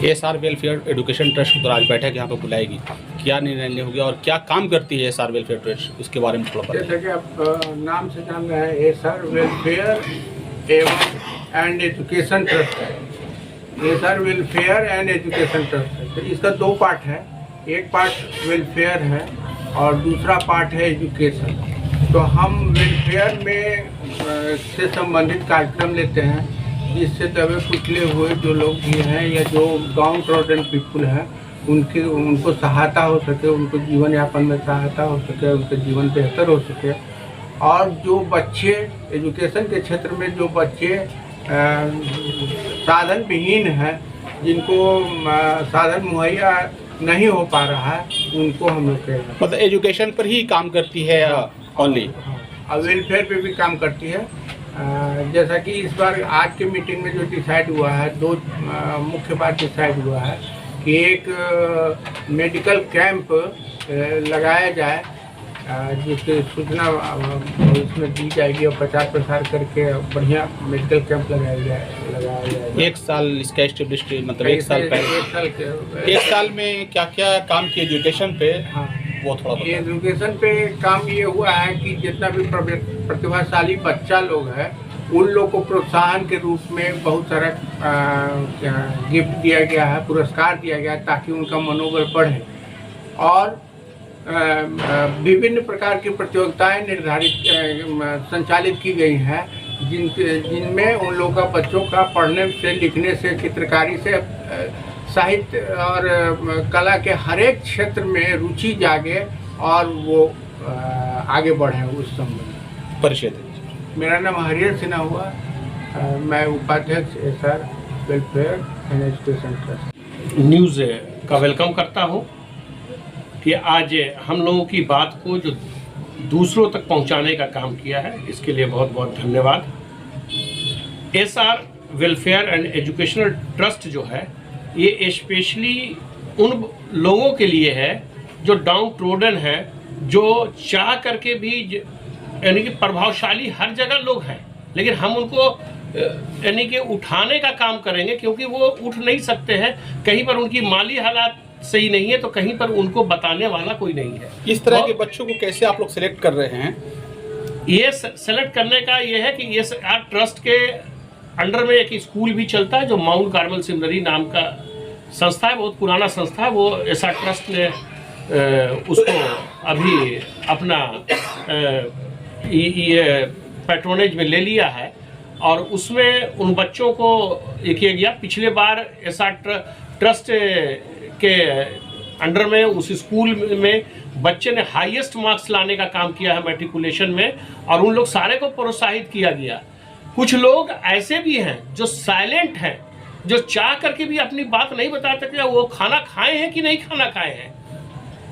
SR welfare education trust द्वारा आज बैठक यहाँ पर बुलाएगी, क्या निर्णय होगा और क्या काम करती है एसआर वेलफेयर ट्रस्ट, इसके बारे में थोड़ा बताइए। जैसा कि आप नाम से जान रहे हैं, SR welfare and education trust है। SR welfare and education trust है, तो इसका दो पार्ट है। एक पार्ट वेलफेयर है और दूसरा पार्ट है एजुकेशन। तो हम वेलफेयर में से संबंधित कार्यक्रम लेते हैं, जिससे दबे कुचले हुए जो लोग भी हैं या जो गांव ट्रोडन पीपुल हैं उनको सहायता हो सके, उनको जीवन यापन में सहायता हो सके, उनके जीवन बेहतर हो सके। और जो बच्चे एजुकेशन के क्षेत्र में जो बच्चे साधन विहीन हैं, जिनको साधन मुहैया नहीं हो पा रहा है, उनको हम लोग मतलब एजुकेशन पर ही काम करती है ओनली, और वेलफेयर पे भी काम करती है। जैसा कि इस बार आज के मीटिंग में जो डिसाइड हुआ है, दो मुख्य बात डिसाइड हुआ है कि एक मेडिकल कैंप लगाया जाए, जिसकी सूचना इसमें दी जाएगी और प्रचार प्रसार करके बढ़िया मेडिकल कैंप लगाया जाएगा। एक साल इसका एस्टेब्लिश, मतलब एक साल में क्या क्या काम किया एजुकेशन पे? हाँ, वो थोड़ा एजुकेशन पे काम ये हुआ है कि जितना भी प्रतिभाशाली बच्चा लोग है, उन लोग को प्रोत्साहन के रूप में बहुत सारा गिफ्ट दिया गया है, पुरस्कार दिया गया है, ताकि उनका मनोबल बढ़े। और विभिन्न प्रकार की प्रतियोगिताएं निर्धारित संचालित की गई हैं, जिनमें उन लोगों का बच्चों का पढ़ने से, लिखने से, चित्रकारी से, साहित्य और कला के हर एक क्षेत्र में रुचि जागे और वो आगे बढ़े। उस संबंध परिचय। मेरा नाम हरिहर सिन्हा हुआ, मैं उपाध्यक्ष SR welfare and education trust news का वेलकम करता हूं कि आज हम लोगों की बात को जो दूसरों तक पहुंचाने का काम किया है, इसके लिए बहुत बहुत धन्यवाद। SR welfare and educational trust जो है, ये स्पेशली उन लोगों के लिए है जो डाउन ट्रोडन है, जो चाह करके भी, यानी कि प्रभावशाली हर जगह लोग हैं, लेकिन हम उनको यानी कि उठाने का काम करेंगे, क्योंकि वो उठ नहीं सकते हैं। कहीं पर उनकी माली हालात सही नहीं है, तो कहीं पर उनको बताने वाला कोई नहीं है। इस तरह के बच्चों को कैसे आप लोग सेलेक्ट कर रहे हैं? ये सेलेक्ट करने का ये है कि ये ट्रस्ट के अंडर में एक स्कूल भी चलता है, जो माउंट कार्मल सेमिनरी नाम का संस्था है, बहुत पुराना संस्था है। वो ऐसा ट्रस्ट ने उसको अभी अपना ये पैट्रोनेज में ले लिया है, और उसमें उन बच्चों को ये किया गया। पिछले बार ऐसा ट्रस्ट के अंडर में उस स्कूल में बच्चे ने हाईएस्ट मार्क्स लाने का काम किया है मैट्रिकुलेशन में, और उन लोग सारे को प्रोत्साहित किया गया। कुछ लोग ऐसे भी हैं जो साइलेंट हैं, जो चाह करके भी अपनी बात नहीं बता सकते, वो खाना खाए हैं कि नहीं खाना खाए हैं,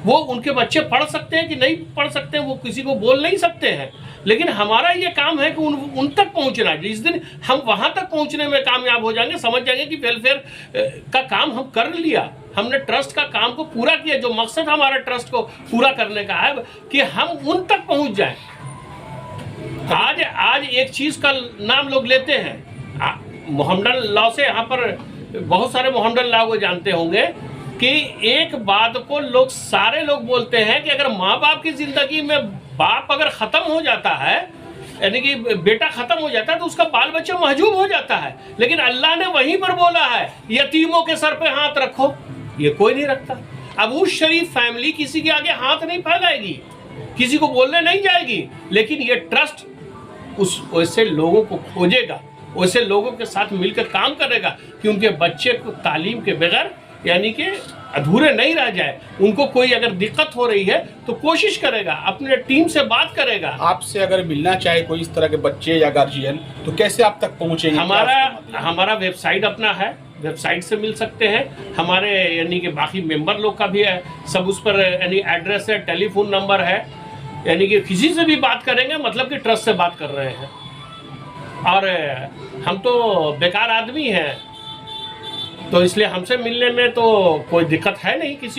वो उनके बच्चे पढ़ सकते हैं कि नहीं पढ़ सकते हैं, वो किसी को बोल नहीं सकते हैं। लेकिन हमारा ये काम है कि उन तक पहुंचना। जिस दिन हम वहां तक पहुंचने में कामयाब हो जाएंगे, समझ जाएंगे कि वेलफेयर का काम हम कर लिया, हमने ट्रस्ट का काम को पूरा किया। जो मकसद हमारा ट्रस्ट को पूरा करने का है कि हम उन तक पहुंच जाएं। आज एक चीज का नाम लोग लेते हैं, मोहम्मडन लॉ से, यहाँ पर बहुत सारे मोहम्मडन लॉ को जानते होंगे कि एक बात को लोग सारे लोग बोलते हैं कि अगर माँ बाप की जिंदगी में बाप अगर खत्म हो जाता है, यानी कि बेटा खत्म हो जाता है, तो उसका बाल बच्चा महजूब हो जाता है। लेकिन अल्लाह ने वहीं पर बोला है, यतीमों के सर पे हाथ रखो, ये कोई नहीं रखता। अब उस शरीफ फैमिली किसी के आगे हाथ नहीं फैलाएगी, किसी को बोलने नहीं जाएगी, लेकिन ये ट्रस्ट उस वैसे लोगों को खोजेगा, वैसे लोगों के साथ मिलकर काम करेगा कि उनके बच्चे को तालीम के बगैर यानी कि अधूरे नहीं रह जाए। उनको कोई अगर दिक्कत हो रही है तो कोशिश करेगा, अपने टीम से बात करेगा। आपसे अगर मिलना चाहे कोई इस तरह के बच्चे या गार्जियन, तो कैसे आप तक पहुंचेंगे? हमारा वेबसाइट अपना है, वेबसाइट से मिल सकते हैं। हमारे यानी कि बाकी मेंबर लोग का भी है, सब उस पर यानी एड्रेस है, टेलीफोन नंबर है, यानी कि किसी से भी बात करेंगे मतलब कि ट्रस्ट से बात कर रहे हैं। और हम तो बेकार आदमी हैं, तो इसलिए हमसे मिलने में तो कोई दिक्कत है नहीं किसी